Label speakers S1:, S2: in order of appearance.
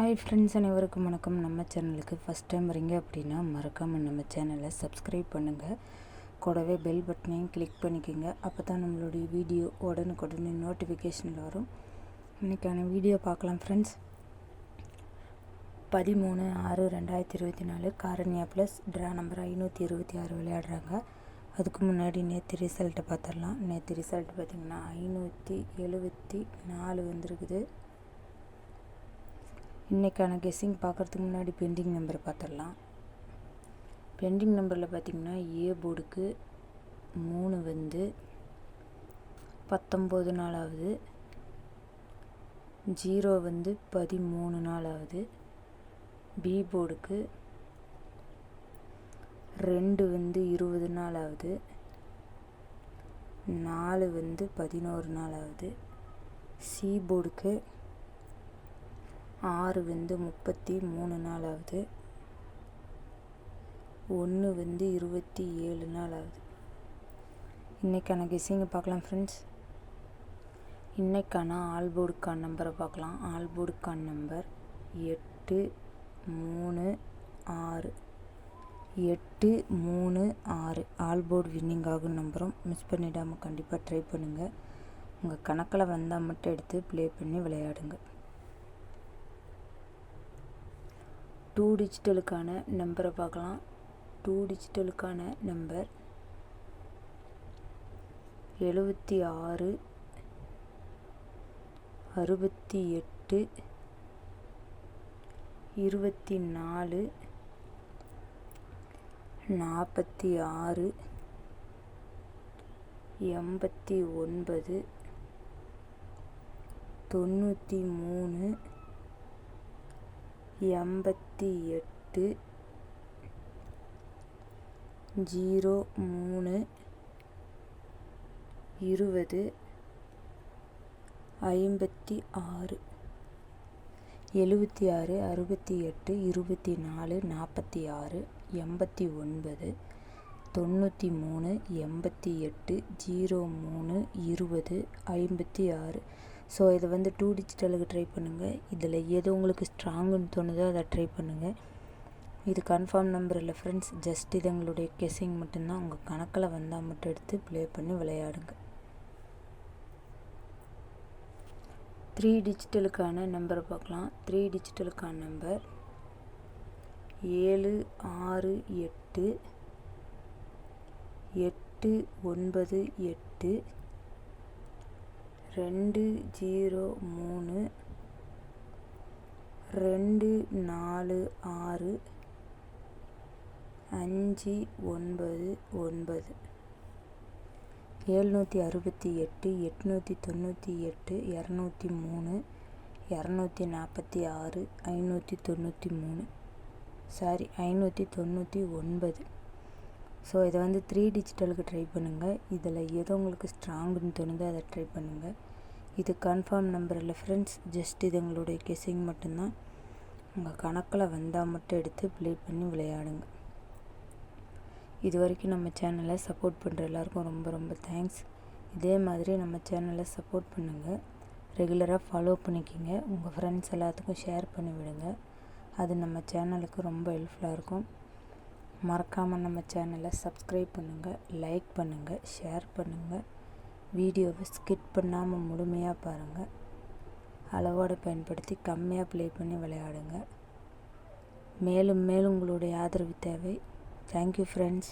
S1: Hi friends, அனைவருக்கும் வணக்கம். நம்ம சேனலுக்கு ஃபஸ்ட் டைம் வரீங்க அப்படின்னா மறக்காமல் நம்ம சேனலை சப்ஸ்கிரைப் பண்ணுங்கள். கூடவே பெல் பட்டனையும் கிளிக் பண்ணிக்கோங்க. அப்போ தான் நம்மளுடைய வீடியோ உடனுக்குடனே நோட்டிஃபிகேஷனில் வரும். இன்றைக்கான வீடியோ பார்க்கலாம் friends. 13/6/2024 Karunya plus draw number 526 விளையாடுறாங்க. அதுக்கு முன்னாடி நேற்று ரிசல்ட்டை பார்த்துடலாம். நேற்று ரிசல்ட் பார்த்திங்கன்னா 574 வந்திருக்குது. இன்றைக்கான கெஸ்ஸிங் பார்க்குறதுக்கு முன்னாடி பெண்டிங் நம்பர் பார்த்துடலாம். பெண்டிங் நம்பரில் பார்த்திங்கன்னா ஏ போர்டுக்கு 3 வந்து 19 நாள் ஆகுது, 0 வந்து 13 நாள் ஆகுது. பி போர்டுக்கு 2 வந்து 20 நாள் ஆகுது, 4 வந்து 11 நாள் ஆகுது. சி போர்டுக்கு 6 வந்து 33 நாள் ஆகுது, 1 வந்து 27 நாள் ஆகுது. இன்றைக்கான கெஸ்ஸிங்கை பார்க்கலாம் ஃப்ரெண்ட்ஸ். இன்றைக்கான ஆல் போர்டுக்கான நம்பரை பார்க்கலாம். ஆல் போர்டுக்கான நம்பர் 8 3 6 8 3 6. ஆல் போர்டு வின்னிங் ஆகும் நம்பரும் மிஸ் பண்ணிடாமல் கண்டிப்பாக ட்ரை பண்ணுங்கள். உங்கள் கணக்கில் வந்தால் மட்டும் எடுத்து ப்ளே பண்ணி விளையாடுங்க. 2 டிஜிட்டலுக்கான நம்பரை பார்க்கலாம். 2 டிஜிட்டலுக்கான நம்பர் 76 68 24 46 89 93 88 03 20 56 76 68 24 46 89 93 88 03 20 56. ஸோ இதை வந்து 2 டிஜிட்டலுக்கு ட்ரை பண்ணுங்கள். இதில் எது உங்களுக்கு ஸ்ட்ராங்குன்னு தோணுதோ அதை ட்ரை பண்ணுங்கள். இது கன்ஃபார்ம் நம்பர் இல்லை ஃப்ரெண்ட்ஸ், ஜஸ்ட் இது எங்களுடைய கெஸ்ஸிங் மட்டும்தான். உங்கள் கணக்கில் வந்தால் மட்டும் எடுத்து ப்ளே பண்ணி விளையாடுங்க. 3 டிஜிட்டலுக்கான நம்பரை பார்க்கலாம். 3 டிஜிட்டலுக்கான நம்பர் 7 6 8 8 9 8 2 0 3 2 4 6 5 9 9. 768 898 203 246 593 599. ஸோ இதை வந்து 3 டிஜிட்டலுக்கு ட்ரை பண்ணுங்கள். இதில் எதோ உங்களுக்கு ஸ்ட்ராங்குன்னு தோணுதோ அதை ட்ரை பண்ணுங்கள். இது கன்ஃபார்ம் நம்பர் இல்லை ஃப்ரெண்ட்ஸ், ஜஸ்ட் இது எங்களுடைய கெஸ்ஸிங் மட்டும்தான். உங்கள் கணக்கில் வந்தால் மட்டும் எடுத்து ப்ளே பண்ணி விளையாடுங்க. இது வரைக்கும் நம்ம சேனலை சப்போர்ட் பண்ணுற எல்லாருக்கும் ரொம்ப ரொம்ப தேங்க்ஸ். இதே மாதிரி நம்ம சேனலை சப்போர்ட் பண்ணுங்கள். ரெகுலராக ஃபாலோ பண்ணிக்கிங்க. உங்கள் ஃப்ரெண்ட்ஸ் எல்லாத்துக்கும் ஷேர் பண்ணி விடுங்க. அது நம்ம சேனலுக்கு ரொம்ப ஹெல்ப்ஃபுல்லாக இருக்கும். மறக்காமல் நம்ம சேனலை சப்ஸ்கிரைப் பண்ணுங்கள், லைக் பண்ணுங்கள், ஷேர் பண்ணுங்கள். வீடியோவை ஸ்கிப் பண்ணாமல் முழுமையாக பாருங்கள். அளவோடு பயன்படுத்தி கம்மியாக ப்ளே பண்ணி விளையாடுங்க. மேலும் மேலும் உங்களுடைய ஆதரவு தேவை. Thank you friends.